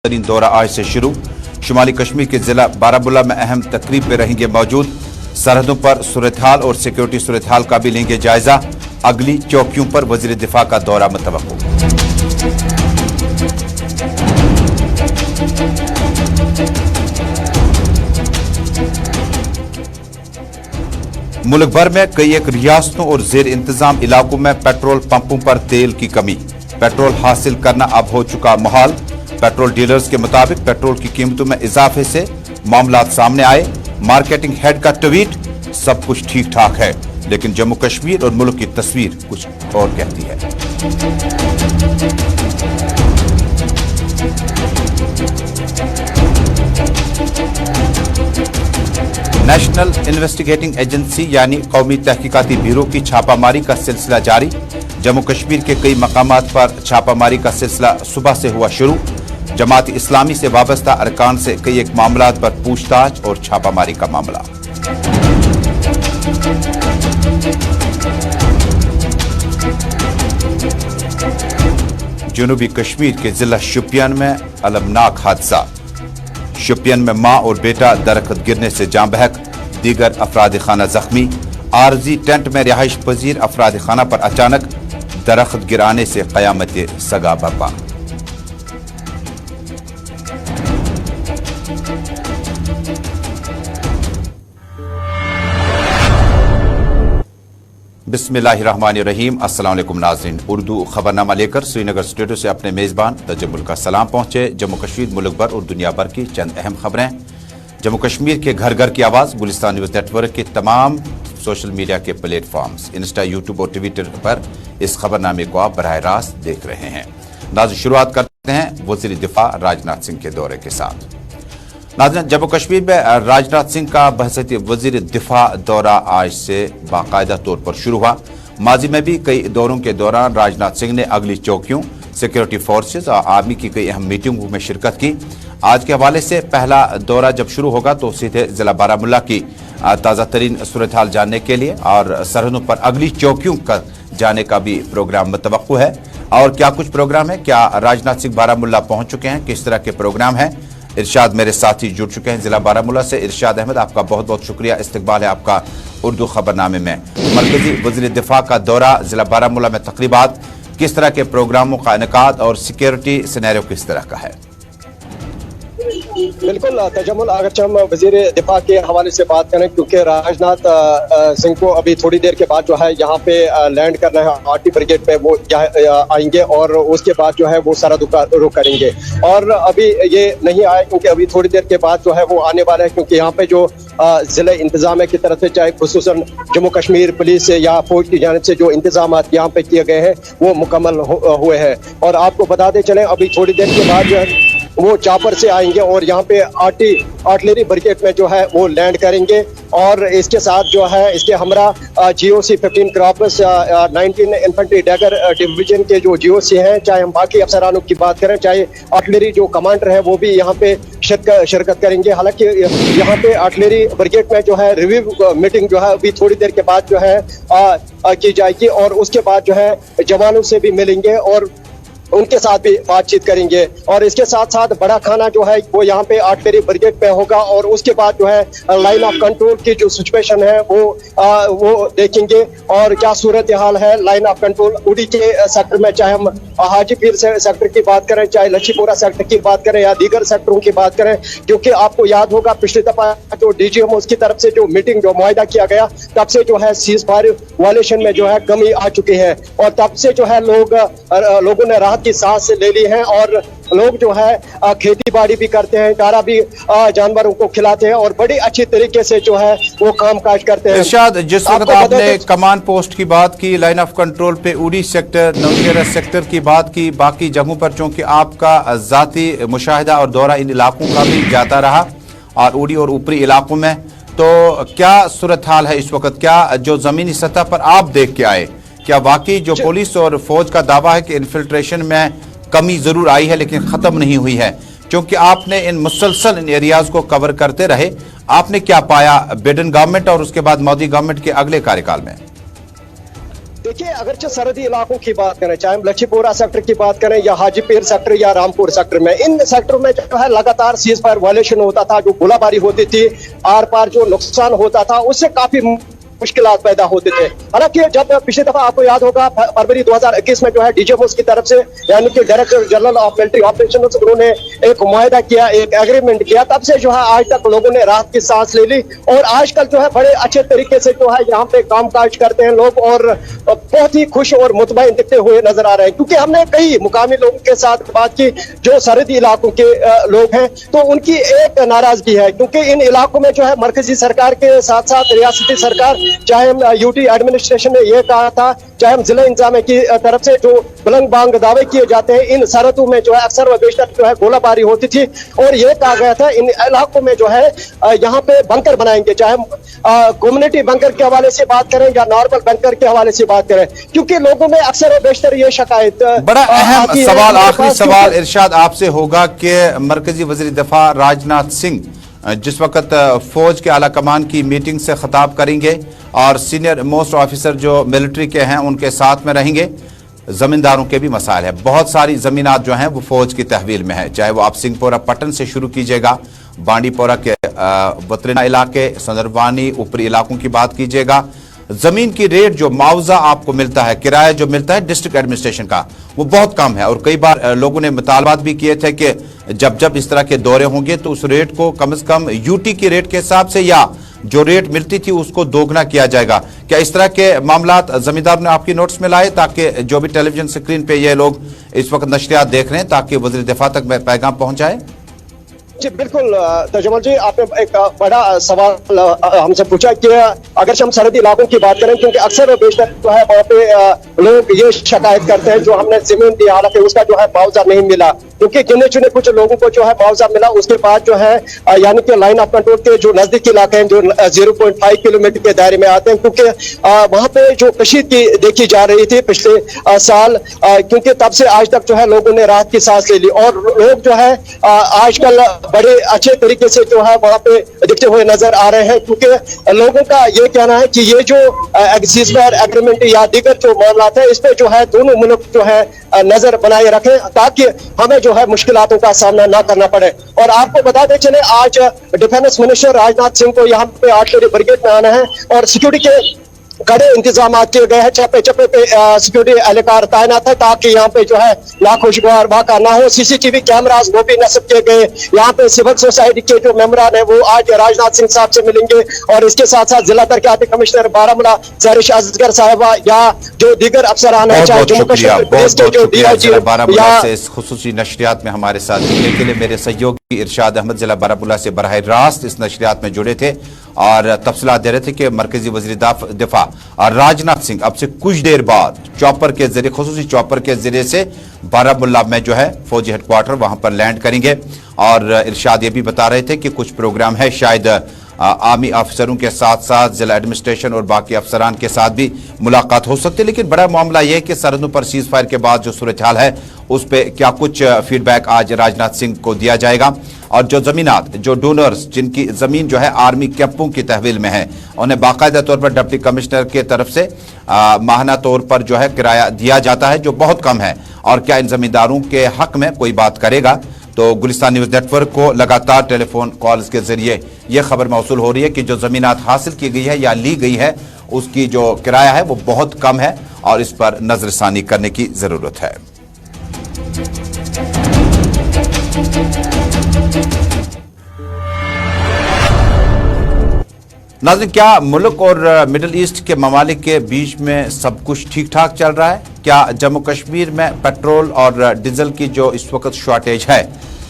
तरीन दौरा आज से शुरू। शुमाली कश्मीर के जिला बारामुल्ला में अहम तकरीब में रहेंगे मौजूद। सरहदों पर सूरत-ए-हाल और सिक्योरिटी सूरत-ए-हाल का भी लेंगे जायजा। अगली चौकियों पर वजीर दिफा का दौरा मुतवक्को। मुल्क भर में कई एक रियासतों और जेर इंतजाम इलाकों में पेट्रोल पंपों पर तेल की कमी। पेट्रोल हासिल करना अब हो चुका मुहाल। पेट्रोल डीलर्स के मुताबिक पेट्रोल की कीमतों में इजाफे से मामलात सामने आए। मार्केटिंग हेड का ट्वीट, सब कुछ ठीक ठाक है, लेकिन जम्मू कश्मीर और मुल्क की तस्वीर कुछ और कहती है। नेशनल इन्वेस्टिगेटिंग एजेंसी यानी कौमी तहकीकाती ब्यूरो की छापामारी का सिलसिला जारी। जम्मू कश्मीर के कई मकामात पर छापामारी का सिलसिला सुबह से हुआ शुरू। जमात इस्लामी से वाबस्ता अरकान से कई एक मामलात पर पूछताछ और छापामारी का मामला। जनूबी कश्मीर के जिला शोपियान में अलमनाक हादसा। शोपियान में मां और बेटा दरख्त गिरने से जान बहक, दीगर अफराद खाना जख्मी। आरजी टेंट में रिहाइश पजीर अफराद खाना पर अचानक दरख्त गिराने से कयामत सगा बरपा। बिस्मिल्लाहिर्रहमानिर्रहीम। अस्सलाम वालेकुम नाज़रीन। उर्दू खबरनामा लेकर श्रीनगर स्टूडियो से अपने मेज़बान तजम्मुल का सलाम पहुंचे। जम्मू कश्मीर, मुल्क भर और दुनिया भर की चंद अहम खबरें। जम्मू कश्मीर के घर घर की आवाज़ गुलिस्तान न्यूज़ नेटवर्क के तमाम सोशल मीडिया के प्लेटफॉर्म्स इंस्टा, यूट्यूब और ट्विटर पर इस खबरनामे को आप बराह रास्त देख रहे हैं। नाज़रीन, शुरुआत करते हैं वज़ीर दिफा राजनाथ सिंह के दौरे के साथ। नाज़रीन, जम्मू कश्मीर में राजनाथ सिंह का बहसती वज़ीर दिफा दौरा आज से बाकायदा तौर पर शुरू हुआ। माजी में भी कई दौरों के दौरान राजनाथ सिंह ने अगली चौकियों, सिक्योरिटी फोर्सेज और आर्मी की कई अहम मीटिंगों में शिरकत की। आज के हवाले से पहला दौरा जब शुरू होगा तो सीधे जिला बारामुल्ला की ताज़ा तरीन सूरत हाल जानने के लिए और सरहदों पर अगली चौकियों का जाने का भी प्रोग्राम मुतवक्को है। और क्या कुछ प्रोग्राम है, क्या राजनाथ सिंह बारामुल्ला पहुंच चुके हैं, किस तरह के प्रोग्राम हैं। इरशाद मेरे साथी जुड़ चुके हैं जिला बारामुल्ला से। इरशाद अहमद, आपका बहुत बहुत शुक्रिया, इस्तकबाल है आपका उर्दू खबरनामे में। मरकजी वज़ीर दिफा का दौरा, जिला बारामुल्ला में तकरीबात, किस तरह के प्रोग्रामों का इनेकाद और सिक्योरिटी सिनेरियो किस तरह का है। बिल्कुल तजम्मुल, अगर हम वजीर दिफा के हवाले से बात करें, क्योंकि राजनाथ सिंह को अभी थोड़ी देर के बाद जो है यहाँ पे लैंड करना है, आरटी ब्रिगेड पे वो आएंगे और उसके बाद जो है वो सरहद का रुख करेंगे। और अभी ये नहीं आए क्योंकि अभी थोड़ी देर के बाद जो है वो आने वाला है, क्योंकि यहाँ पे जो जिले इंतजाम की तरफ से, चाहे खुसूसन जम्मू कश्मीर पुलिस या फौज की जानिब से जो इंतजाम यहाँ पे किए गए हैं वो मुकम्मल हुए हैं। और आपको बताते चले अभी थोड़ी देर के बाद जो है वो चापर से आएंगे और यहाँ पे आर्टिलरी ब्रिगेड में जो है वो लैंड करेंगे। और इसके साथ जो है इसके हमरा GOC 15 crops 19 infantry dagger division के जो GOC हैं, चाहे हम बाकी अफसरानों की बात करें, चाहे आर्टिलरी जो कमांडर है वो भी यहाँ पे शिरकत करेंगे। हालांकि यहाँ पे आर्टिलरी ब्रिगेड में जो है रिव्यू मीटिंग जो है अभी थोड़ी देर के बाद जो है की जाएगी और उसके बाद जो है जवानों से भी मिलेंगे और उनके साथ भी बातचीत करेंगे। और इसके साथ साथ बड़ा खाना जो है वो यहाँ पे आर्टिलरी ब्रिगेड पे होगा और उसके बाद जो है लाइन ऑफ कंट्रोल की जो सिचुएशन है वो देखेंगे और क्या सूरत हाल है लाइन ऑफ कंट्रोल उड़ी के सेक्टर में, चाहे हम हाजीपीर सेक्टर की बात करें, चाहे लच्छीपुरा सेक्टर की बात करें या दीगर सेक्टरों की बात करें। क्योंकि आपको याद होगा पिछली दफा जो DGM उसकी तरफ से जो मीटिंग जो मुआहिदा किया गया, तब से जो है सीज फायर वायलेशन में जो है कमी आ चुकी है और तब से जो है लोगों ने राहत की सांस ले ली है और लोग जो है खेती बाड़ी भी करते हैं, चारा भी जानवरों को खिलाते हैं और बड़ी अच्छी तरीके से जो है वो काम काज करते हैं। इरशाद, जिस वक्त आपने कमांड पोस्ट की बात की, लाइन ऑफ कंट्रोल पे उड़ी सेक्टर, नौशेरा सेक्टर की बात की, बाकी जगहों पर चूंकि आपका जाती मुशाहिदा और दौरा इन इलाकों का भी जाता रहा और उड़ी और ऊपरी इलाकों में, तो क्या सूरत हाल है इस वक्त? क्या जो जमीनी सतह पर आप देख के आए, क्या वाकई जो पुलिस और फौज का दावा है कि इन्फिल्ट्रेशन में कमी जरूर आई है लेकिन खत्म नहीं हुई है? क्योंकि आपने इन मुसलसल इन एरियाज को कवर करते रहे, आपने क्या पाया बिडेन गवर्नमेंट और उसके बाद मोदी गवर्नमेंट के अगले कार्यकाल में? देखिए, अगरचे सरहदी इलाकों की बात करें, चाहे हम लच्छीपुरा सेक्टर की बात करें या हाजीपीर सेक्टर या रामपुर सेक्टर में, इन सेक्टरों में जो है लगातार सीज फायर वायलेशन होता था, जो गोलाबारी होती थी, आर पार जो नुकसान होता था, उससे काफी मुश्किलात पैदा होते थे। हालांकि जब पिछली दफा आपको याद होगा फरवरी 2021 में जो है डीजीएमओ की तरफ से यानी कि director general of military operations उन्होंने एक मुआहदा किया, एक एग्रीमेंट किया, तब से जो है आज तक लोगों ने राहत की सांस ले ली और आजकल जो है बड़े अच्छे तरीके से जो है यहाँ पे कामकाज करते हैं लोग और बहुत ही खुश और मुतमईन दिखते हुए नजर आ रहे हैं। क्योंकि हमने कई मुकामी लोगों के साथ बात की जो सरहदी इलाकों के लोग हैं, तो उनकी एक नाराजगी है क्योंकि इन इलाकों में जो है मरकजी सरकार के साथ साथ रियासती सरकार, चाहे हम यूटी एडमिनिस्ट्रेशन ने यह कहा था, चाहे हम जिला इंतजामिया की तरफ से जो बुलंद बांग दावे किए जाते हैं, इन सरहदों में जो है अक्सर व बेशतर जो है गोलाबारी होती थी और यह कहा गया था इन इलाकों में जो है यहाँ पे बंकर बनाएंगे, चाहे हम कम्युनिटी बंकर के हवाले से बात करें या नॉर्मल बंकर के हवाले से बात करें, क्योंकि लोगों में अक्सर व बेशतर ये शिकायत। बड़ा अहम सवाल, आखिरी सवाल इरशाद आपसे होगा कि मरकजी वज़ीर दिफा राजनाथ सिंह जिस वक्त फौज के आला कमान की मीटिंग से खिताब करेंगे और सीनियर मोस्ट ऑफिसर जो मिलिट्री के हैं उनके साथ में रहेंगे, जमींदारों के भी मसाइल है। बहुत सारी जमीनात जो हैं वो फौज की तहवील में है, चाहे वो आप सिंहपुरा पट्टन से शुरू कीजिएगा, बांडीपोरा के बतरीना इलाके, संदरबानी ऊपरी इलाकों की बात कीजिएगा, जमीन की रेट जो मुआवजा आपको मिलता है, किराया जो मिलता है डिस्ट्रिक्ट एडमिनिस्ट्रेशन का, वो बहुत कम है। और कई बार लोगों ने मुतालबात भी किए थे कि जब इस तरह के दौरे होंगे तो उस रेट को कम से कम यूटी की रेट के हिसाब से या जो रेट मिलती थी उसको दोगुना किया जाएगा। क्या इस तरह के मामलात जमींदार ने आपकी नोटिस में लाए ताकि जो भी टेलीविजन स्क्रीन पे ये लोग इस वक्त नशरियात देख रहे हैं ताकि वज़ीर दिफा तक पैगाम पहुंच जाए? जी बिल्कुल तजमल जी, आपने एक बड़ा सवाल हमसे पूछा कि अगर हम सरहदी इलाकों की बात करें, क्योंकि अक्सर बेशतर जो है वहाँ पे लोग ये शिकायत करते हैं जो हमने जमीन दी हालांकि उसका जो है मुआवजा नहीं मिला, क्योंकि गिने चुने कुछ लोगों को जो है मुआवजा मिला, उसके बाद जो है यानी कि लाइन ऑफ कंट्रोल के जो नजदीकी इलाके हैं जो 0.5 किलोमीटर के दायरे में आते हैं, क्योंकि वहाँ पे जो कशीदगी देखी जा रही थी पिछले साल, क्योंकि तब से आज तक जो है लोगों ने राहत की सांस ले ली और लोग जो है आजकल बड़े अच्छे तरीके से जो है वहाँ पे दिखते हुए नजर आ रहे हैं, क्योंकि लोगों का ये कहना है कि ये जो सीज फायर एग्रीमेंट या दीगर जो मामला है इस पे जो है दोनों मुल्क जो है नजर बनाए रखें ताकि हमें जो है मुश्किलातों का सामना ना करना पड़े। और आपको बताते चले आज डिफेंस मिनिस्टर राजनाथ सिंह को यहाँ पे आर्टिलरी ब्रिगेड में आना है और सिक्योरिटी के कड़े इंतजाम किए गए हैं, चप्पे चप्पे पे सिक्योरिटी एहलकार तैनात है ताकि यहाँ पे जो है नाखुशगवार वाक़ा ना हो। सीसीटीवी कैमरास वो भी नस्ब किए गए। यहाँ पे सिविल सोसाइटी के जो मेंबरान है वो आज राजनाथ सिंह साहब से मिलेंगे और इसके साथ साथ जिला तरक्याती कमिश्नर बारामूला ज़हरिश असगर साहिबा या जो दीगर अफसरान है, चाहे जम्मू कश्मीर पुलिस के जो डीआईजी बारामूला से इस खुसूसी नशरियात में हमारे साथ जुड़ने के लिए मेरे सहयोगी इरशाद अहमद जिला बारामूला से बराह रास्त इस नशरियात में जुड़े थे और तफसीलात दे रहे थे कि मरकजी वज़ीर दिफा और राजनाथ सिंह अब से कुछ देर बाद चॉपर के जरिए, खुसूसी चॉपर के जरिए से बारामूला में जो है फौजी हेडक्वार्टर वहां पर लैंड करेंगे। और इरशाद ये भी बता रहे थे कि कुछ प्रोग्राम है, शायद आर्मी अफसरों के साथ साथ जिला एडमिनिस्ट्रेशन और बाकी अफसरान के साथ भी मुलाकात हो सकती है। लेकिन बड़ा मामला यह है कि सरहदों पर सीज फायर के बाद जो सूरत हाल है उस पर क्या कुछ फीडबैक आज राजनाथ सिंह को दिया जाएगा और जो जमीनात, जो डोनर्स जिनकी जमीन जो है आर्मी कैंपों की तहवील में है, उन्हें बाकायदा तौर पर डिप्टी कमिश्नर के तरफ से माहाना तौर पर जो है किराया दिया जाता है जो बहुत कम है, और क्या इन जमींदारों के हक में कोई बात करेगा? तो गुलिस्तान न्यूज नेटवर्क को लगातार टेलीफोन कॉल्स के जरिए यह खबर मौसूल हो रही है कि जो जमीनात हासिल की गई है या ली गई है उसकी जो किराया है वो बहुत कम है और इस पर नजरसानी करने की जरूरत है। नाज़रीन, क्या मुल्क और मिडल ईस्ट के ममालिक के बीच में सब कुछ ठीक ठाक चल रहा है? क्या जम्मू कश्मीर में पेट्रोल और डीजल की जो इस वक्त शॉर्टेज है,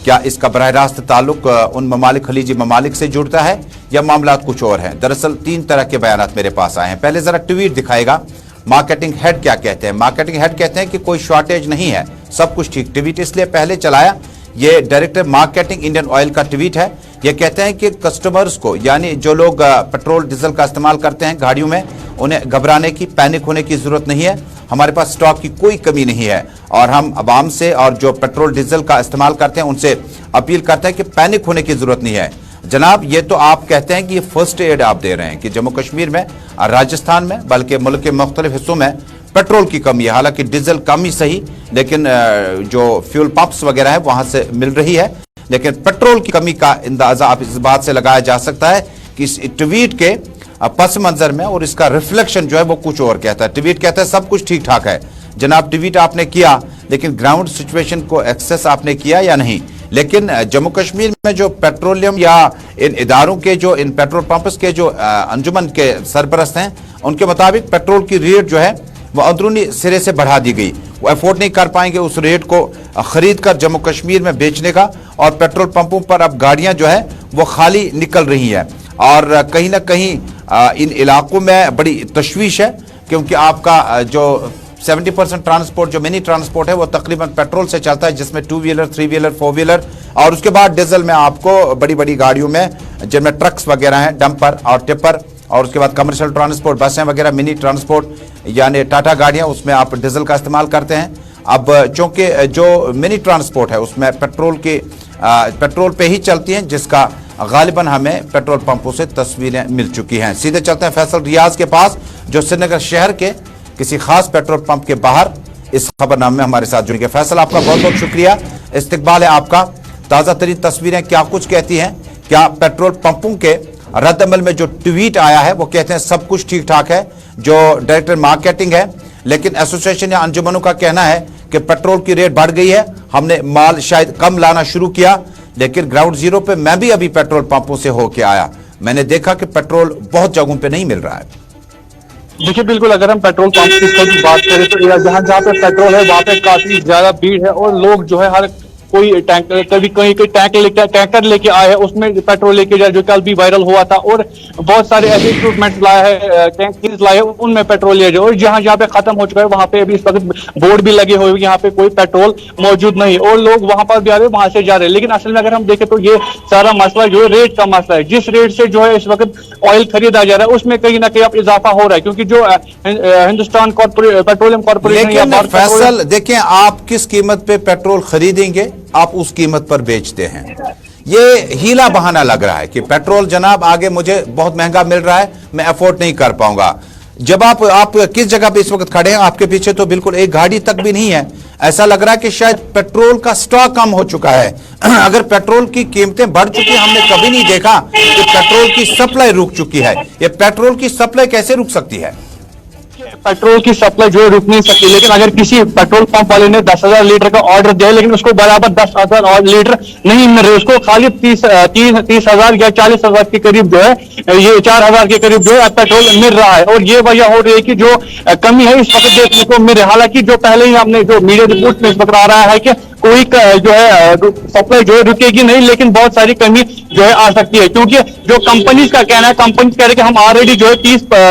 क्या इसका बराह रास्त ताल्लुक उन ममालिक, खलीजी ममालिक से जुड़ता है या मामला कुछ और हैं? दरअसल 3 तरह के बयानात मेरे पास आए हैं। पहले जरा ट्वीट दिखाएगा मार्केटिंग हेड क्या कहते हैं। मार्केटिंग हेड कहते हैं कि कोई शॉर्टेज नहीं है, सब कुछ ठीक। ट्वीट इसलिए पहले चलाया, ये डायरेक्टर मार्केटिंग इंडियन ऑयल का ट्वीट है। ये कहते हैं कि कस्टमर्स को, यानी जो लोग पेट्रोल डीजल का इस्तेमाल करते हैं गाड़ियों में, उन्हें घबराने की, पैनिक होने की जरूरत नहीं है। हमारे पास स्टॉक की कोई कमी नहीं है और हम आवाम से और जो पेट्रोल डीजल का इस्तेमाल करते हैं उनसे अपील करते हैं कि पैनिक होने की जरूरत नहीं है। जनाब, ये तो आप कहते हैं कि ये फर्स्ट एड आप दे रहे हैं कि जम्मू कश्मीर में और राजस्थान में, बल्कि मुल्क के मुख्तलिफ हिस्सों में पेट्रोल की कमी है। हालांकि डीजल कम ही सही, लेकिन जो फ्यूल पंप्स वगैरह है वहां से मिल रही है, लेकिन पेट्रोल की कमी का अंदाजा आप इस बात से लगाया जा सकता है कि इस ट्वीट के पस मंजर में, और इसका रिफ्लेक्शन जो है वो कुछ और कहता है। ट्वीट कहता है सब कुछ ठीक ठाक है जनाब, ट्वीट आपने किया, लेकिन ग्राउंड सिचुएशन को एक्सेस आपने किया या नहीं। लेकिन जम्मू कश्मीर में जो पेट्रोलियम या इन इदारों के जो इन पेट्रोल पंप्स के जो अंजुमन के सरपरस्त हैं, उनके मुताबिक पेट्रोल की रेट जो है वो अंदरूनी सिरे से बढ़ा दी गई। वो अफोर्ड नहीं कर पाएंगे उस रेट को खरीद कर जम्मू कश्मीर में बेचने का, और पेट्रोल पंपों पर अब गाड़ियां जो है वो खाली निकल रही हैं। और कहीं ना कहीं इन इलाकों में बड़ी तशवीश है, क्योंकि आपका जो 70% ट्रांसपोर्ट जो मिनी ट्रांसपोर्ट है वो तकरीबन पेट्रोल से चलता है, जिसमें 2 व्हीलर 3 व्हीलर 4 व्हीलर, और उसके बाद डीजल में आपको बड़ी बड़ी गाड़ियों में जिनमें ट्रक्स वगैरह हैं, डंपर और टिपर, और उसके बाद कमर्शियल ट्रांसपोर्ट बसें वगैरह, मिनी ट्रांसपोर्ट यानी टाटा गाड़ियां, उसमें आप डीजल का इस्तेमाल करते हैं। अब चूंकि जो मिनी ट्रांसपोर्ट है उसमें पेट्रोल पे ही चलती हैं, जिसका गालिबन हमें पेट्रोल पंपों से तस्वीरें मिल चुकी हैं। सीधे चलते हैं फैसल रियाज के पास, जो श्रीनगर शहर के किसी खास पेट्रोल पंप के बाहर इस खबरनामे में हमारे साथ जुड़ेंगे। फैसल, आपका बहुत बहुत शुक्रिया, इस्तकबाल है आपका। ताज़ा तरीन तस्वीरें क्या कुछ कहती हैं? क्या पेट्रोल पंपों के रद्दअमल में जो ट्वीट आया है वो कहते हैं सब कुछ ठीक ठाक है, जो डायरेक्टर मार्केटिंग है, लेकिन एसोसिएशन या अंजुमनों का कहना है कि पेट्रोल की रेट बढ़ गई है, हमने माल शायद कम लाना शुरू किया। लेकिन ग्राउंड जीरो पे मैं भी अभी पेट्रोल पंपों से होके आया, मैंने देखा कि पेट्रोल बहुत जगहों पे नहीं मिल रहा है। देखिए, बिल्कुल अगर हम पेट्रोल पंप की बात करें तो जहाँ जहाँ पे पेट्रोल है वहाँ पे काफी ज्यादा भीड़ है, और लोग जो है हर कोई टैंकर, कभी कहीं कोई टैंकर लेके आए हैं, उसमें पेट्रोल लेके जाए, जो कल भी वायरल हुआ था, और बहुत सारे ऐसे इक्विपमेंट्स लाए हैं, टैंकीज लाए हैं, उनमें पेट्रोल ले जाए। और जहाँ जहाँ पे खत्म हो चुका है वहाँ पे अभी इस वक्त बोर्ड भी लगे हुए, यहाँ पे कोई पेट्रोल मौजूद नहीं, और लोग वहां पर भी आ रहे हैं, वहां से जा रहे हैं। लेकिन असल में अगर हम देखें तो ये सारा मसला जो है रेट का मसला है। जिस रेट से जो है इस वक्त ऑयल खरीदा जा रहा है उसमें कहीं ना कहीं अब इजाफा हो रहा है, क्योंकि जो हिंदुस्तान पेट्रोलियम कॉर्पोरेशन। फैसल देखें, आप किस कीमत पे पेट्रोल खरीदेंगे आप उस कीमत पर बेचते हैं। ये हीला बहाना लग रहा है कि पेट्रोल जनाब आगे मुझे बहुत महंगा मिल रहा है, मैं अफोर्ड नहीं कर पाऊंगा। जब आप किस जगह पे इस वक्त खड़े हैं, आपके पीछे तो बिल्कुल एक गाड़ी तक भी नहीं है। ऐसा लग रहा है कि शायद पेट्रोल का स्टॉक कम हो चुका है। अगर पेट्रोल की कीमतें बढ़ चुकी, हमने कभी नहीं देखा कि पेट्रोल की सप्लाई रुक चुकी है। ये पेट्रोल की सप्लाई कैसे रुक सकती है? पेट्रोल की सप्लाई जो रुक नहीं सकती, लेकिन अगर किसी पेट्रोल पंप वाले ने 10,000 लीटर का ऑर्डर दिया, लेकिन उसको बराबर 10,000 लीटर नहीं मिल रहे, उसको खाली 30,000 या 40,000 के करीब जो है, ये 4,000 के करीब जो है पेट्रोल मिल रहा है। और ये वजह हो रही है कि जो कमी है इस वक्त देखने को मिल रही है। हालांकि जो पहले ही हमने जो मीडिया रिपोर्ट में इस वक्त आ रहा है कि कोई जो है सप्लाई जो है रुकेगी नहीं, लेकिन बहुत सारी कमी जो है आ सकती है, क्योंकि जो कंपनीज का कहना है, कंपनी कह रहे कि हम ऑलरेडी जो है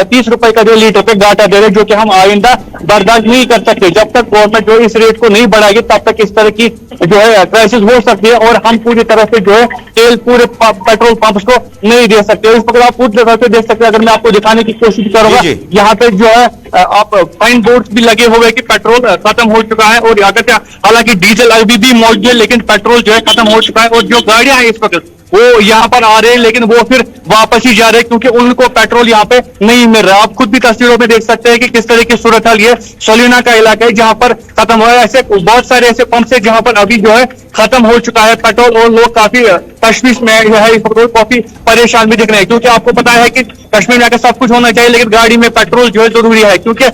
30 रुपए का जो लीटर पे घाटा दे रहे हैं, जो कि हम आइंदा बर्दाश्त नहीं कर सकते। जब तक गवर्नमेंट जो इस रेट को नहीं बढ़ाएगी तब तक इस तरह की जो है क्राइसिस हो सकती है, और हम पूरी तरह से जो है तेल पूरे पेट्रोल पंप्स को नहीं दे सकते। इस वक्त आप पूरी तरह से देख सकते हैं। अगर मैं आपको दिखाने की कोशिश करूंगा, यहाँ पे जो है आप फाइन बोर्ड भी लगे हुए कि पेट्रोल खत्म हो चुका है, और हालांकि डीजल अभी भी मौजूद है, लेकिन पेट्रोल जो है खत्म हो चुका है। और जो गाड़ियां हैं इस वक्त वो यहाँ पर आ रहे हैं, लेकिन वो फिर वापस ही जा रहे हैं, क्योंकि उनको पेट्रोल यहाँ पे नहीं मिल रहा। आप खुद भी तस्वीरों में देख सकते हैं कि किस तरह की सूरत हाल ये सोलिना का इलाका है, जहाँ पर खत्म हो रहा है। ऐसे बहुत सारे ऐसे पंप है जहाँ पर अभी जो है खत्म हो चुका है पेट्रोल, और लोग काफी तशवीश में जो है इस वक्त काफी परेशान भी दिख रहे हैं, क्योंकि आपको पता है कि कश्मीर में आकर सब कुछ होना चाहिए, लेकिन गाड़ी में पेट्रोल जो है जरूरी है, क्योंकि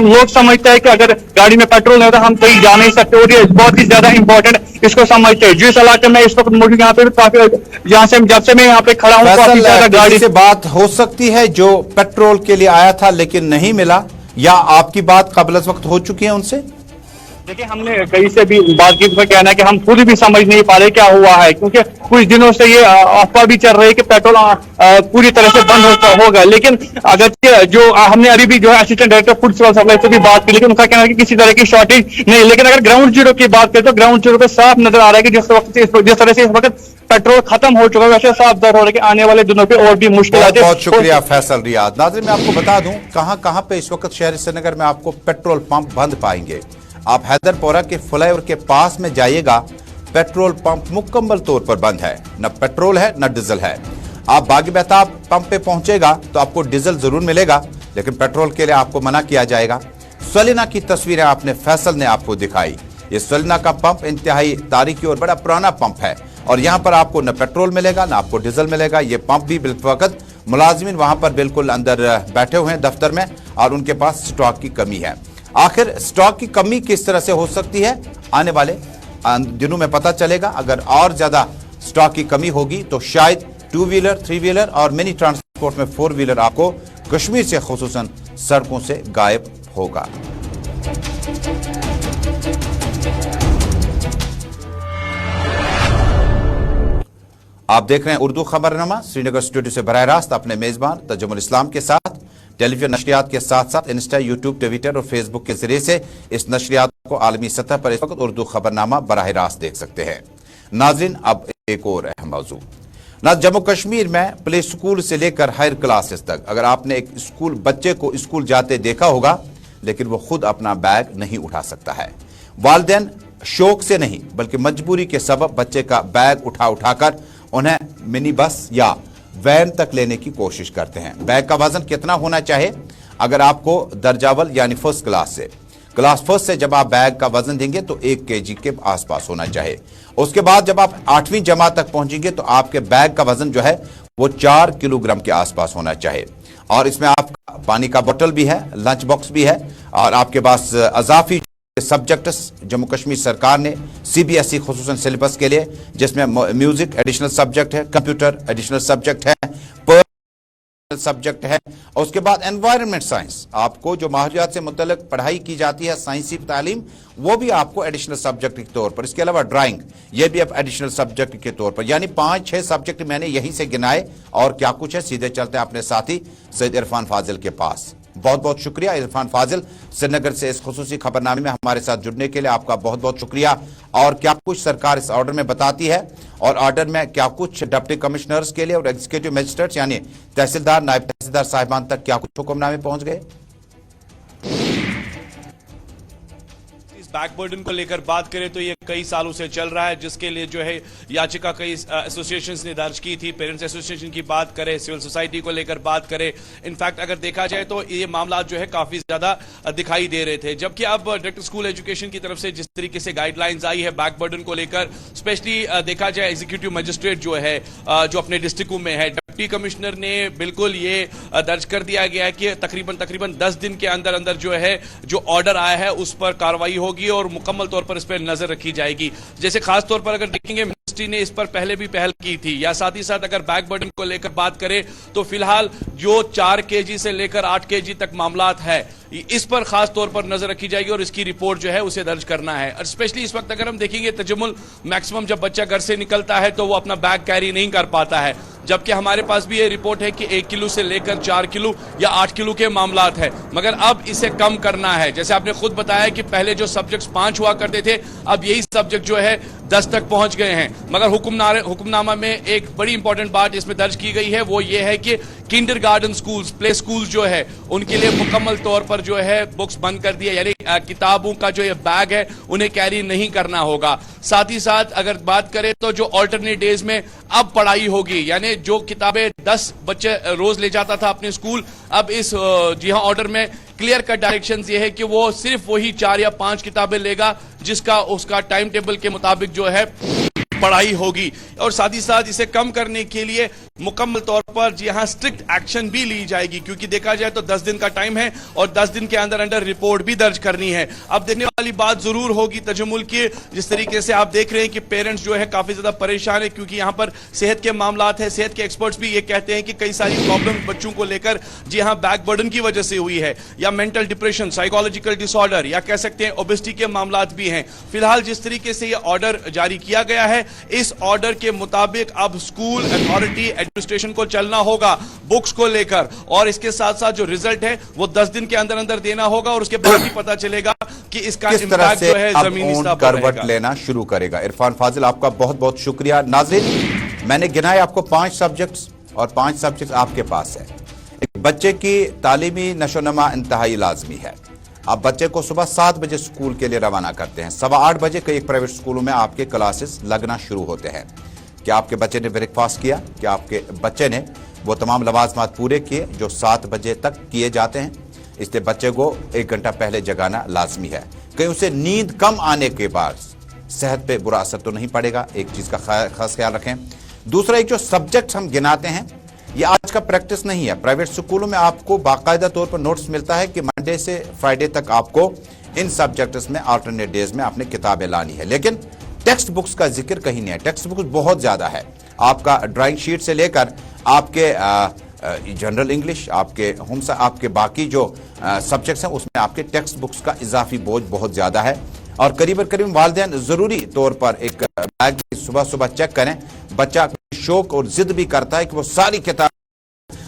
लोग समझते हैं कि अगर गाड़ी में पेट्रोल नहीं होता हम कहीं जा नहीं सकते, और ये बहुत ही ज्यादा इंपॉर्टेंट इसको समझते हैं। जिस इलाके में इस वक्त मौजूद यहाँ पे काफी, जहाँ से जब से मैं यहाँ पे खड़ा हूँ काफी ज्यादा गाड़ी से बात हो सकती है जो पेट्रोल के लिए आया था लेकिन नहीं मिला, या आपकी बात कबल वक्त हो चुकी है उनसे? देखिए, हमने कहीं से भी बातचीत में कहना है कि हम खुद भी समझ नहीं पा रहे क्या हुआ है, क्योंकि कुछ दिनों से ये अफवाह भी चल रही है कि पेट्रोल पूरी तरह से बंद होगा। लेकिन अगर जो हमने अभी भी जो है assistant director food civil supply से भी बात की, लेकिन उनका कहना है कि किसी तरह की शॉर्टेज नहीं। लेकिन अगर ग्राउंड जीरो की बात करें तो ग्राउंड जीरो पे साफ नजर आ रहा है कि जिस तरह से इस वक्त पेट्रोल खत्म हो चुका है, वैसे साफ दर हो रहा है कि आने वाले दिनों पे और भी मुश्किल आती है। बहुत शुक्रिया फैसल रियाज। नाज़रीन, मैं आपको बता दूं कहां पे इस वक्त शहर श्रीनगर में आपको पेट्रोल पंप बंद पाएंगे। आप हैदरपोरा के फ्लाईओवर के पास में जाइएगा, पेट्रोल पंप मुकम्मल तौर पर बंद है, न पेट्रोल है न डीजल है। आप बागी बेताब पंप पे पहुंचेगा तो आपको डीजल जरूर मिलेगा, लेकिन पेट्रोल के लिए आपको मना किया जाएगा। सलीना की तस्वीरें आपने फैसल ने आपको दिखाई। ये सलीना का पंप इंतहाई तारीखी और बड़ा पुराना पंप है और यहाँ पर आपको न पेट्रोल मिलेगा न आपको डीजल मिलेगा। ये पंप भी बिलवक्त मुलाजिमिन वहां पर बिल्कुल अंदर बैठे हुए हैं दफ्तर में और उनके पास स्टॉक की कमी है। आखिर स्टॉक की कमी किस तरह से हो सकती है, आने वाले दिनों में पता चलेगा। अगर और ज्यादा स्टॉक की कमी होगी तो शायद 2 व्हीलर 3 व्हीलर और मिनी ट्रांसपोर्ट में 4 व्हीलर आपको कश्मीर से खुसूसन सड़कों से गायब होगा। आप देख रहे हैं उर्दू खबरनामा श्रीनगर स्टूडियो से बराह रास्त अपने मेजबान तजुमुल इस्लाम के साथ। टेलीविजन नशरियात के साथ साथ इंस्टा, यूट्यूब, ट्विटर और फेसबुक के जरिए से इस नशरियात को आलमी सतह पर इस वक्त उर्दू खबरनामा बराह रास्त देख सकते हैं। नाज़रीन, अब एक और अहम मौजू। जम्मू कश्मीर में प्ले स्कूल से लेकर हायर क्लासेस तक अगर आपने एक स्कूल बच्चे को स्कूल जाते देखा होगा, लेकिन वो खुद अपना बैग नहीं उठा सकता है। वालिदैन शौक से नहीं बल्कि मजबूरी के सबब बच्चे का बैग उठाकर उन्हें मिनी बस या वैन तक लेने की कोशिश करते हैं। बैग का वजन कितना होना चाहिए? अगर आपको दर्जावल यानी फर्स्ट क्लास फर्स्ट से जब आप बैग का वजन देंगे तो 1 kg के आसपास होना चाहिए। उसके बाद जब आप 8वीं जमात तक पहुंचेंगे तो आपके बैग का वजन जो है वो 4 किलोग्राम के आसपास होना चाहिए। और इसमें आपका पानी का बोतल भी है, लंच बॉक्स भी है और आपके पास अजाफी सब्जेक्ट्स जम्मू कश्मीर सरकार ने CBSE खुसूसन सिलेबस के लिए, जिसमें म्यूजिक एडिशनल सब्जेक्ट है, कंप्यूटर एडिशनल सब्जेक्ट है, सब्जेक्ट है। और उसके बाद एनवायरनमेंट साइंस, आपको जो माहौलियात से मुतल्लिक पढ़ाई की जाती है, साइंसी तालीम, वो भी आपको एडिशनल सब्जेक्ट के तौर पर। इसके अलावा ड्राइंग, ये भी अब एडिशनल सब्जेक्ट के तौर पर। यानी 5-6 सब्जेक्ट मैंने यहीं से गिनाए और क्या कुछ है। सीधे चलते हैं अपने साथी सैयद इरफान फाजिल के पास। बहुत बहुत शुक्रिया इरफान फाजिल, श्रीनगर से इस खुसूसी खबरनामे में हमारे साथ जुड़ने के लिए आपका बहुत बहुत शुक्रिया। और क्या कुछ सरकार इस ऑर्डर में बताती है और ऑर्डर में क्या कुछ डिप्टी कमिश्नर्स के लिए और एग्जीक्यूटिव मजिस्ट्रेट्स यानी तहसीलदार, नायब तहसीलदार साहिबान तक क्या कुछ हुक्मनामे पहुंच गए? बैक बर्डन को लेकर बात करें तो ये कई सालों से चल रहा है, जिसके लिए जो है याचिका कई एसोसिएशंस ने दर्ज की थी। पेरेंट्स एसोसिएशन की बात करें, सिविल सोसाइटी को लेकर बात करें, इनफैक्ट अगर देखा जाए तो ये मामला जो है काफी ज्यादा दिखाई दे रहे थे। जबकि अब डायरेक्टर स्कूल एजुकेशन की तरफ से जिस तरीके से गाइडलाइंस आई है बैक बर्डन को लेकर, स्पेशली देखा जाए एग्जीक्यूटिव मजिस्ट्रेट जो है जो अपने डिस्ट्रिक्टों में है, डिप्टी कमिश्नर ने बिल्कुल ये दर्ज कर दिया गया है कि तकरीबन 10 दिन के अंदर अंदर जो है जो ऑर्डर आया है उस पर कार्रवाई होगी और मुकम्मल तौर पर इस पर नजर रखी जाएगी। जैसे खास तौर पर अगर देखेंगे मिनिस्ट्री ने इस पर पहले भी पहल की थी। या साथ ही साथ अगर बैक बर्डन को लेकर बात करें तो फिलहाल जो 4 kg से लेकर 8 kg तक मामलात है, इस पर खास तौर पर नजर रखी जाएगी और इसकी रिपोर्ट जो है उसे दर्ज करना है। और स्पेशली इस वक्त अगर हम देखेंगे तजम्मुल मैक्सिमम जब बच्चा घर से निकलता है तो वो अपना बैग कैरी नहीं कर पाता है, जबकि हमारे पास भी ये रिपोर्ट है कि 1 किलो से लेकर 4 किलो या 8 किलो के मामलात है। मगर अब इसे कम करना है। जैसे आपने खुद बताया कि पहले जो सब्जेक्ट्स 5 हुआ करते थे, अब यही सब्जेक्ट जो है 10 तक पहुंच गए हैं। मगर हुक्मनामा में एक बड़ी इंपॉर्टेंट बात इसमें दर्ज की गई है, वो ये है कि किंडरगार्टन स्कूल्स, प्ले स्कूल्स जो है उनके लिए मुकम्मल तौर पर जो है बुक्स बंद कर दिया, यानी किताबों का जो ये बैग है उन्हें कैरी नहीं करना होगा। साथ ही साथ अगर बात करें तो जो ऑल्टरनेट डेज में अब पढ़ाई होगी, यानी जो किताबें 10 बच्चे रोज ले जाता था अपने स्कूल, अब इस जी हां ऑर्डर में क्लियर कट डायरेक्शंस ये है कि वो सिर्फ वही 4 या 5 किताबें लेगा जिसका उसका टाइम टेबल के मुताबिक जो है पढ़ाई होगी। और साथ ही साथ इसे कम करने के लिए मुकम्मल तौर पर जी हां स्ट्रिक्ट एक्शन भी ली जाएगी, क्योंकि देखा जाए तो 10 दिन का टाइम है और 10 दिन के अंदर अंदर रिपोर्ट भी दर्ज करनी है। अब देखने वाली बात जरूर होगी तजम्मुल की, जिस तरीके से आप देख रहे हैं कि पेरेंट्स जो है काफी ज्यादा परेशान है, क्योंकि यहां पर सेहत के मामलात है। सेहत के एक्सपर्ट्स भी ये कहते हैं कि कई सारी प्रॉब्लम बच्चों को लेकर जी हां बैक बर्डन की वजह से हुई है, या मेंटल डिप्रेशन, साइकोलॉजिकल डिसऑर्डर, या कह सकते हैं ओबेसिटी के मामलात भी हैं। फिलहाल जिस तरीके से ये ऑर्डर जारी किया गया है, इस ऑर्डर के मुताबिक अब स्कूल अथॉरिटी एडमिनिस्ट्रेशन को चलना होगा बुक्स को लेकर, और इसके साथ साथ जो रिजल्ट है वो 10 दिन के अंदर अंदर देना होगा और उसके बाद ही पता चलेगा कि इसका इम्पैक्ट जो है जमीनी स्तर पर करवट लेना शुरू करेगा। इरफान फाजिल, आपका बहुत बहुत शुक्रिया। नाज़रीन, मैंने गिनाए आपको 5 सब्जेक्ट्स और 5 सब्जेक्ट्स आपके पास है। एक बच्चे की तालीमी नशोनमा इंतहाई लाजमी है। आप बच्चे को सुबह 7 बजे स्कूल के लिए रवाना करते हैं, 8:15 बजे कई प्राइवेट स्कूलों में आपके क्लासेस लगना शुरू होते हैं। क्या आपके बच्चे ने ब्रेकफास्ट किया? क्या आपके बच्चे ने وہ تمام لوازمات پورے کیے جو 7 بجے تک کیے جاتے ہیں، اس لیے بچے کو 1 گھنٹہ پہلے جگانا لازمی ہے۔ کہیں اسے نیند کم آنے کے بعد صحت پہ برا اثر تو نہیں پڑے گا، ایک چیز کا خاص خیال رکھیں۔ دوسرا، ایک جو سبجیکٹ ہم گناتے ہیں یہ آج کا پریکٹس نہیں ہے۔ پرائیویٹ سکولوں میں آپ کو باقاعدہ طور پر نوٹس ملتا ہے کہ منڈے سے فرائیڈے تک آپ کو ان سبجیکٹس میں آلٹرنیٹ ڈیز میں آپ نے کتابیں لانی ہے، لیکن ٹیکسٹ بکس کا ذکر کہیں نہیں ہے۔ ٹیکسٹ بکس بہت زیادہ ہے، آپ کا ڈرائنگ شیٹ سے لے کر آپ کے جنرل انگلش، آپ کے باقی جو سبجیکٹس ہیں اس میں آپ کے ٹیکسٹ بکس کا اضافی بوجھ بہت زیادہ ہے، اور قریب والدین ضروری طور پر ایک بیگ صبح چیک کریں۔ بچہ شوق اور ضد بھی کرتا ہے کہ وہ ساری کتاب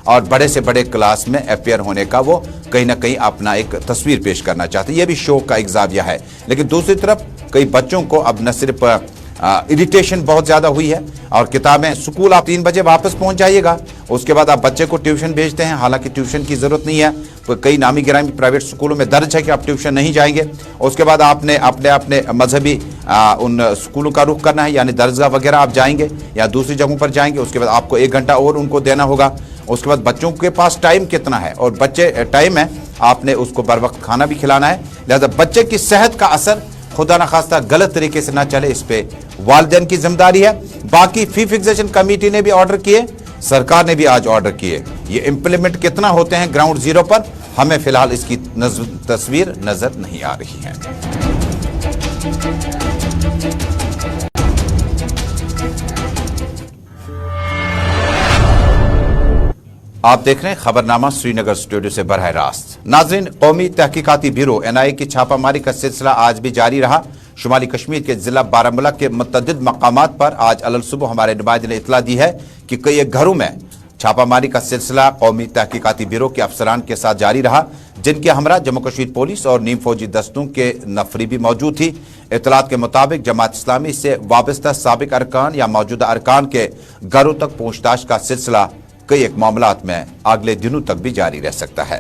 اور بڑے سے بڑے کلاس میں اپیئر ہونے کا وہ کہیں نہ کہیں اپنا ایک تصویر پیش کرنا چاہتے ہیں، یہ بھی شوق کا ایک زاویہ ہے۔ لیکن دوسری طرف کئی بچوں کو اب نہ صرف اریٹیشن بہت زیادہ ہوئی ہے، اور کتابیں اسکول آپ 3 بجے واپس پہنچ جائیے گا، اس کے بعد آپ بچے کو ٹیوشن بھیجتے ہیں، حالانکہ ٹیوشن کی ضرورت نہیں ہے۔ کئی نامی گرامی پرائیویٹ اسکولوں میں درج ہے کہ آپ ٹیوشن نہیں جائیں گے، اس کے بعد آپ نے اپنے مذہبی ان اسکولوں کا رخ کرنا ہے، یعنی درسگاہ وغیرہ آپ جائیں گے یا دوسری جگہوں پر جائیں گے، اس کے بعد آپ کو 1 گھنٹہ اور ان کو دینا ہوگا۔ اس کے بعد بچوں کے پاس ٹائم کتنا ہے، اور بچے ٹائم ہے آپ نے اس کو بر وقت کھانا بھی کھلانا ہے، لہذا بچے کی صحت کا اثر خدا نخواستہ غلط طریقے سے نہ چلے، اس پہ والدین کی ذمہ داری ہے۔ باقی فی فکسیشن کمیٹی نے بھی آرڈر کیے، سرکار نے بھی آج آرڈر کیے، یہ امپلیمنٹ کتنا ہوتے ہیں گراؤنڈ زیرو پر ہمیں فی الحال اس کی تصویر نظر نہیں آ رہی ہے۔ آپ دیکھ رہے ہیں خبرنامہ سری نگر اسٹوڈیو سے براہ راست۔ ناظرین، قومی تحقیقاتی بیورو NIA کی چھاپہ ماری کا سلسلہ آج بھی جاری رہا۔ شمالی کشمیر کے ضلع بارہمولہ کے متعدد مقامات پر آج الصبح ہمارے نمائندے نے اطلاع دی ہے کہ کئی گھروں میں چھاپہ ماری کا سلسلہ قومی تحقیقاتی بیورو کے افسران کے ساتھ جاری رہا، جن کے ہمراہ جموں کشمیر پولیس اور نیم فوجی دستوں کے نفری بھی موجود تھی۔ اطلاعات کے مطابق جماعت اسلامی سے وابستہ سابق ارکان یا موجودہ ارکان کے گھروں تک پوچھ تاچھ کا سلسلہ کئی ایک معاملات میں اگلے دنوں تک بھی جاری رہ سکتا ہے۔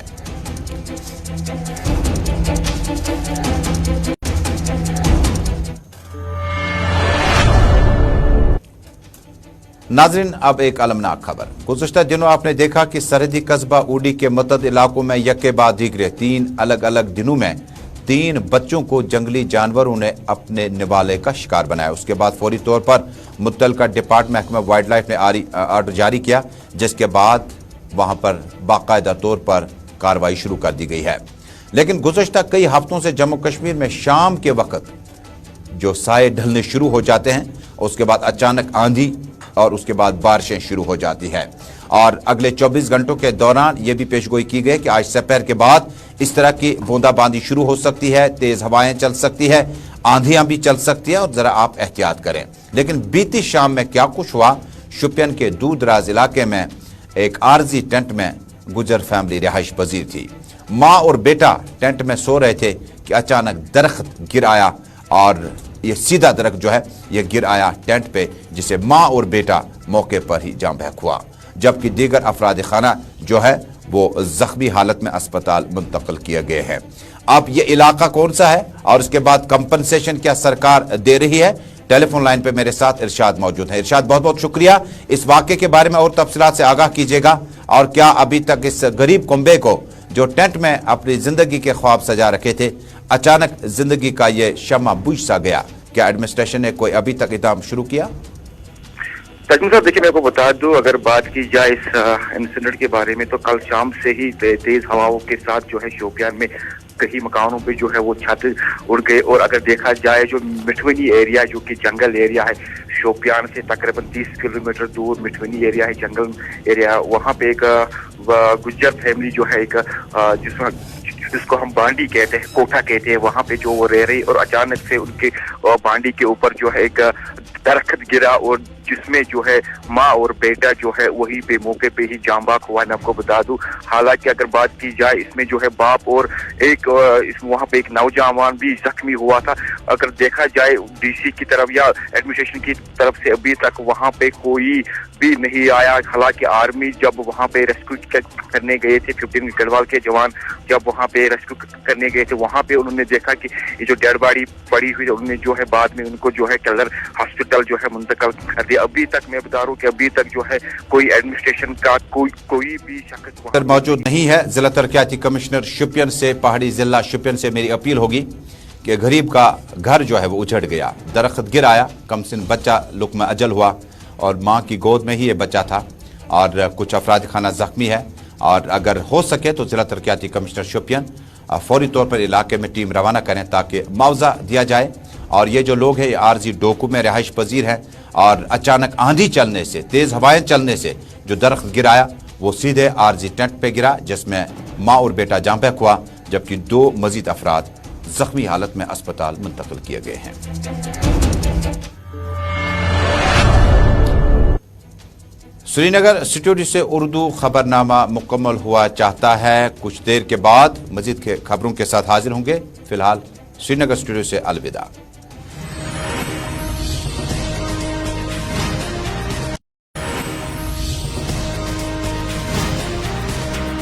ناظرین، اب ایک المناک خبر۔ گزشتہ دنوں آپ نے دیکھا کہ سرحدی قصبہ اوڈی کے متعدد علاقوں میں یکے بعد دیگرے 3 الگ الگ دنوں میں 3 بچوں کو جنگلی جانوروں نے اپنے نوالے کا شکار بنایا۔ اس کے بعد فوری طور پر متعلقہ ڈپارٹمنٹ محکمہ وائلڈ لائف نے آرڈر جاری کیا، جس کے بعد وہاں پر باقاعدہ طور پر کارروائی شروع کر دی گئی ہے۔ لیکن گزشتہ کئی ہفتوں سے جموں کشمیر میں شام کے وقت جو سائے ڈھلنے شروع ہو جاتے ہیں، اس کے بعد اچانک آندھی اور اس کے بعد بارشیں شروع ہو جاتی ہیں، اور اگلے 24 گھنٹوں کے دوران یہ بھی پیشگوئی کی گئی کہ آج سپہر کے بعد اس طرح کی بوندا باندی شروع ہو سکتی ہے، تیز ہوائیں چل سکتی ہے، آندھیاں بھی چل سکتی ہیں، اور ذرا آپ احتیاط کریں۔ لیکن بیتی شام میں کیا کچھ ہوا؟ شوپین کے دور دراز علاقے میں ایک عارضی ٹینٹ میں گجر فیملی رہائش پذیر تھی۔ ماں اور بیٹا ٹینٹ میں سو رہے تھے کہ اچانک درخت گر آیا، اور یہ سیدھا درخت جو ہے یہ گر آیا ٹینٹ پہ، جسے ماں اور بیٹا موقع پر ہی جاں بحق ہوا، جبکہ دیگر افراد خانہ جو ہے وہ زخمی حالت میں اسپتال منتقل کیے گئے ہیں۔ اب یہ علاقہ کون سا ہے اور اس کے بعد کمپنسیشن کیا سرکار دے رہی ہے؟ ٹیلی فون لائن پہ میرے ساتھ ارشاد موجود ہے۔ ارشاد، بہت بہت شکریہ، اس واقعے کے بارے میں اور تفصیلات سے آگاہ کیجیے گا، اور کیا ابھی تک اس غریب کنبے کو جو ٹینٹ میں اپنی زندگی کے خواب سجا رکھے تھے، اچانک زندگی کا یہ شمع بجھ سا گیا، کیا ایڈمنسٹریشن نے کوئی ابھی تک اقدام شروع کیا؟ تجمل صاحب، دیکھیں میں کو بتا دوں، اگر بات کی جائے اس انسیڈنٹ کے بارے میں، تو کل شام سے ہی تیز ہواؤں کے ساتھ جو ہے شوپیان میں کئی مکانوں پہ جو ہے وہ چھت اڑ گئے، اور اگر دیکھا جائے جو مٹھونی ایریا جو کہ جنگل ایریا ہے شوپیان سے تقریباً 30 کلومیٹر دور مٹھونی ایریا ہے، جنگل ایریا، وہاں پہ ایک گجر فیملی جو ہے ایک جس کو ہم بانڈی کہتے ہیں، کوٹھا کہتے ہیں، وہاں پہ جو وہ رہ رہی، اور اچانک سے ان کے بانڈی کے اوپر جو ہے ایک درخت گرا، اور جس میں جو ہے ماں اور بیٹا جو ہے وہی پہ موقع پہ ہی جاں بحق ہوا۔ میں آپ کو بتا دوں हालांकि अगर बात की जाए इसमें जो है बाप और एक वहाँ पे एक नौजवान भी जख्मी हुआ था। अगर देखा जाए डीसी की तरफ या एडमिनिस्ट्रेशन की तरफ से अभी तक वहाँ पे कोई भी नहीं आया। हालांकि आर्मी जब वहाँ पे रेस्क्यू करने गए थे, 15 गढ़वाल के जवान जब वहाँ पे रेस्क्यू करने गए थे, वहाँ पे उन्होंने देखा कि ये जो डेड बॉडी पड़ी हुई है, उन्होंने जो है बाद में उनको जो है कलर हॉस्पिटल जो है मुंतकिल कर दिया। अभी तक मैं बता रहा हूँ कि अभी तक जो है कोई एडमिनिस्ट्रेशन का कोई भी शख्स मौजूद नहीं है। जिला तरक्याती कमिश्नर शुपियन से, पहाड़ी जिला शुपियन से मेरी अपील होगी कि गरीब का घर जो है वो उजड़ गया, दरख्त गिर आया, कमसिन बच्चा लुक़्मा अजल हुआ और माँ की गोद में ही ये बच्चा था और कुछ अफराद खाना जख्मी है। और अगर हो सके तो जिला तरक्याती कमिश्नर शुपियन फौरी तौर पर इलाके में टीम रवाना करें ताकि मुआवजा दिया जाए। और ये जो लोग हैं ये आरजी डोकू में रिहाइश पजीर हैं और अचानक आंधी चलने से, तेज़ हवाएं चलने से जो दरख्त गिराया वो सीधे आरजी टेंट पे गिरा, जिसमें माँ और बेटा जाँ बहक हुआ, जबकि 2 मजीद अफराद जख्मी हालत में अस्पताल मुंतकिल किए गए हैं। श्रीनगर स्टूडियो से उर्दू खबरनामा मुकम्मल हुआ चाहता है। कुछ देर के बाद मजीद के खबरों के साथ हाजिर होंगे। फिलहाल श्रीनगर स्टूडियो से अलविदा।